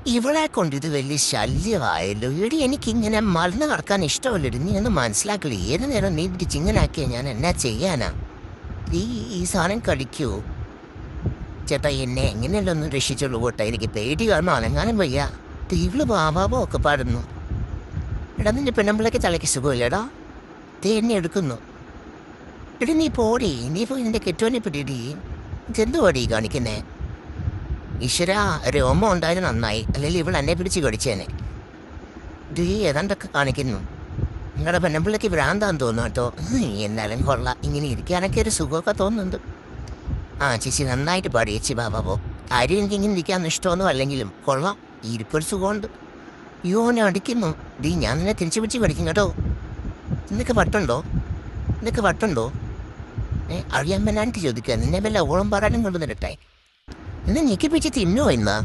ഇവളെ കൊണ്ട് ഇത് വലിയ ശല്യമായല്ലോ. എടി എനിക്കിങ്ങനെ മലന്ന് നടക്കാൻ ഇഷ്ടമല്ലടി. നീ ഒന്ന് മനസ്സിലാക്കില്ല. ഏത് നേരം നീ പിടിച്ച് ഇങ്ങനെ ആക്കിയാൽ ഞാൻ എന്നാ ചെയ്യാനാ? നീ ഈ സാധനം കഴിക്കൂ ചേട്ടാ. എന്നെ എങ്ങനെയല്ലോ ഒന്ന് രക്ഷിച്ചുള്ളൂ കേട്ടോ. എനിക്ക് പേടി കാരണം അനങ്ങാനും വയ്യ. തീവ്ള് പാവാവോ ഒക്കെ പാടുന്നു. എടാ നിന്റെ പെണ്ണമ്പിളേക്ക് തലയ്ക്ക് സുഖമില്ലടാ. തീ എന്നെ എടുക്കുന്നു. എടി നീ പോടി. നീ പോയി നിന്റെ കെട്ടുവനെ പിടിയിടി. ഇതെന്തുവാടി കാണിക്കുന്നേ? ഈശ്വരാ, രോമം ഉണ്ടായത് നന്നായി, അല്ലെങ്കിൽ ഇവൾ എന്നെ പിടിച്ച് കടിച്ചേനെ. ഇത് ഏതാണ്ടൊക്കെ കാണിക്കുന്നു. നിങ്ങളുടെ പെണ്ണമ്പിള്ളക്ക് ഭ്രാന്താന്ന് തോന്നുന്നു കേട്ടോ. എന്നാലും കൊള്ളാം. ഇങ്ങനെ ഇരിക്കാനൊക്കെ ഒരു സുഖമൊക്കെ തോന്നുന്നുണ്ട്. ആ ചേച്ചി നന്നായിട്ട് പാടി ചേച്ചി. ബാബാബോ കാര്യം എനിക്കിങ്ങനെ ഇരിക്കാമെന്ന് ഇഷ്ടമൊന്നും അല്ലെങ്കിലും കൊള്ളാം. ഇരിപ്പൊരു സുഖമുണ്ട്. അയ്യോ എന്നെ അടിക്കുന്നു. ഞാൻ നിന്നെ തിരിച്ചു പിടിച്ച് കടിക്കും കേട്ടോ. നിനക്ക് വട്ടുണ്ടോ? നിനക്ക് വട്ടുണ്ടോ? അറിയാൻ പറ്റാണ്ട് ചോദിക്കുക. നിന്നെ വല്ല ഓളം പാടാനും കൊണ്ടുവന്നിട്ടെ. എന്നെ ഞെക്കിപ്പിച്ച് തിന്നോ എന്നാ?